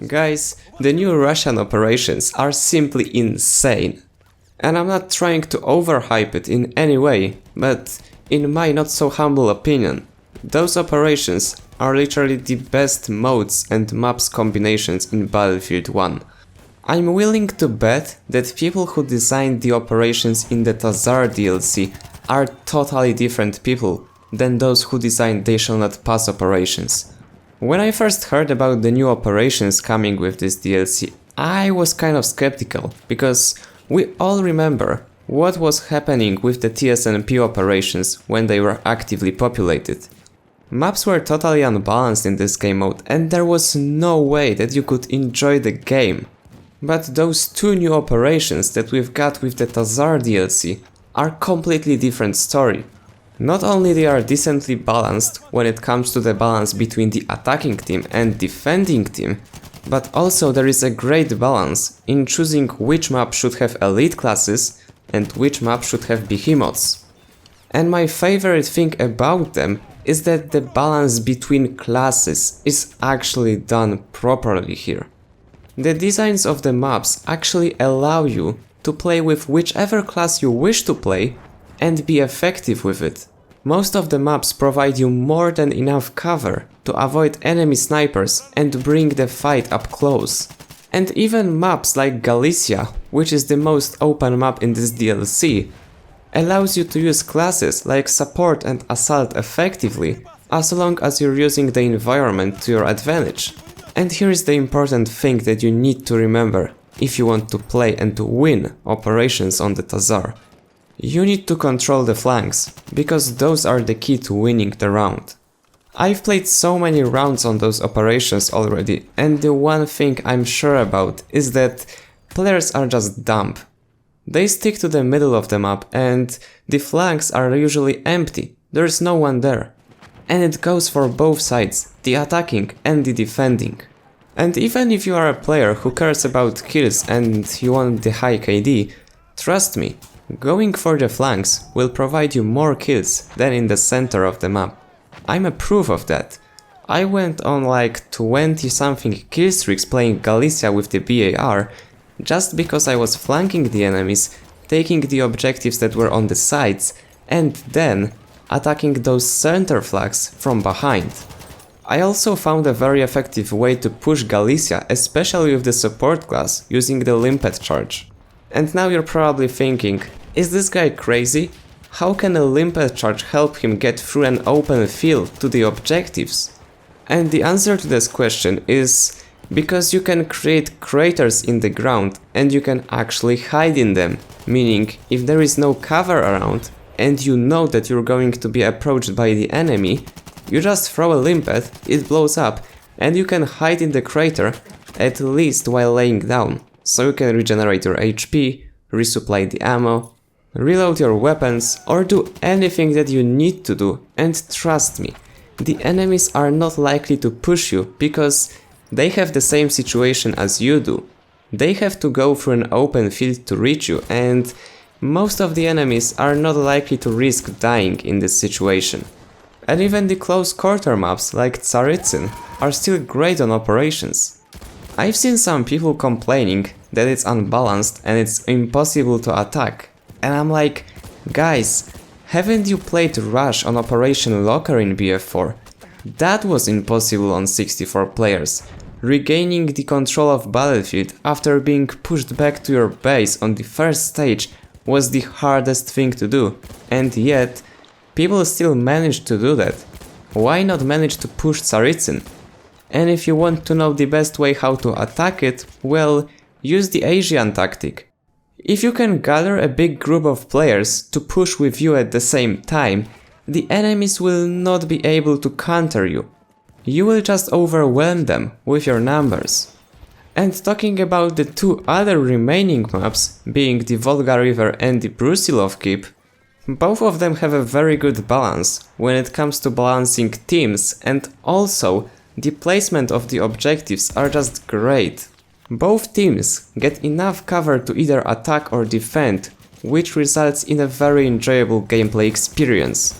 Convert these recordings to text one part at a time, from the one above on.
Guys, the new Russian operations are simply insane. And I'm not trying to overhype it in any way, but in my not so humble opinion, those operations are literally the best modes and maps combinations in Battlefield 1. I'm willing to bet that people who designed the operations in the Tsar DLC are totally different people than those who designed They Shall Not Pass operations. When I first heard about the new operations coming with this DLC, I was kind of skeptical, because we all remember what was happening with the TSNP operations when they were actively populated. Maps were totally unbalanced in this game mode and there was no way that you could enjoy the game. But those two new operations that we've got with the Tsar DLC are completely different story. Not only they are decently balanced when it comes to the balance between the attacking team and defending team, but also there is a great balance in choosing which map should have elite classes and which map should have behemoths. And my favorite thing about them is that the balance between classes is actually done properly here. The designs of the maps actually allow you to play with whichever class you wish to play and be effective with it. Most of the maps provide you more than enough cover to avoid enemy snipers and bring the fight up close. And even maps like Galicia, which is the most open map in this DLC, allows you to use classes like support and assault effectively, as long as you're using the environment to your advantage. And here is the important thing that you need to remember if you want to play and to win operations on the Tsar. You need to control the flanks, because those are the key to winning the round. I've played so many rounds on those operations already, and the one thing I'm sure about is that players are just dumb. They stick to the middle of the map and the flanks are usually empty, there's no one there. And it goes for both sides, the attacking and the defending. And even if you are a player who cares about kills and you want the high KD, trust me, going for the flanks will provide you more kills than in the center of the map. I'm a proof of that. I went on like 20 something kill streaks playing Galicia with the BAR just because I was flanking the enemies, taking the objectives that were on the sides and then attacking those center flags from behind. I also found a very effective way to push Galicia, especially with the support class, using the limpet charge. And now you're probably thinking, is this guy crazy? How can a limpet charge help him get through an open field to the objectives? And the answer to this question is because you can create craters in the ground and you can actually hide in them, meaning if there is no cover around and you know that you're going to be approached by the enemy, you just throw a limpet, it blows up, and you can hide in the crater, at least while laying down, so you can regenerate your HP, resupply the ammo, reload your weapons, or do anything that you need to do, and trust me, the enemies are not likely to push you, because they have the same situation as you do. They have to go through an open field to reach you, and most of the enemies are not likely to risk dying in this situation. And even the close quarter maps like Tsaritsyn are still great on operations. I've seen some people complaining that it's unbalanced and it's impossible to attack. And I'm like, guys, haven't you played Rush on Operation Locker in BF4? That was impossible on 64 players. Regaining the control of Battlefield after being pushed back to your base on the first stage was the hardest thing to do, and yet people still managed to do that. Why not manage to push Tsaritsyn? And if you want to know the best way how to attack it, well, use the Asian tactic. If you can gather a big group of players to push with you at the same time, the enemies will not be able to counter you. You will just overwhelm them with your numbers. And talking about the two other remaining maps, being the Volga River and the Brusilov Keep, both of them have a very good balance when it comes to balancing teams, and also the placement of the objectives are just great. Both teams get enough cover to either attack or defend, which results in a very enjoyable gameplay experience.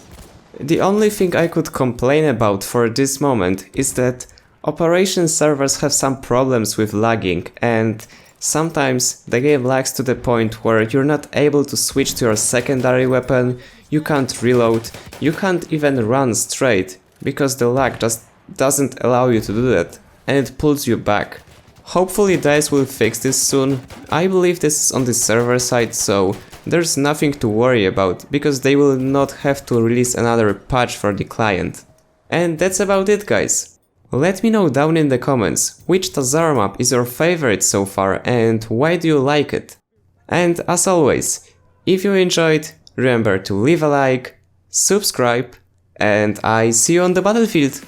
The only thing I could complain about for this moment is that Operation servers have some problems with lagging, and sometimes the game lags to the point where you're not able to switch to your secondary weapon, you can't reload, you can't even run straight, because the lag just doesn't allow you to do that, and it pulls you back. Hopefully DICE will fix this soon. I believe this is on the server side, so there's nothing to worry about, because they will not have to release another patch for the client. And that's about it, guys. Let me know down in the comments which Tsar map is your favorite so far and why do you like it. And as always, if you enjoyed, remember to leave a like, subscribe, and I see you on the battlefield.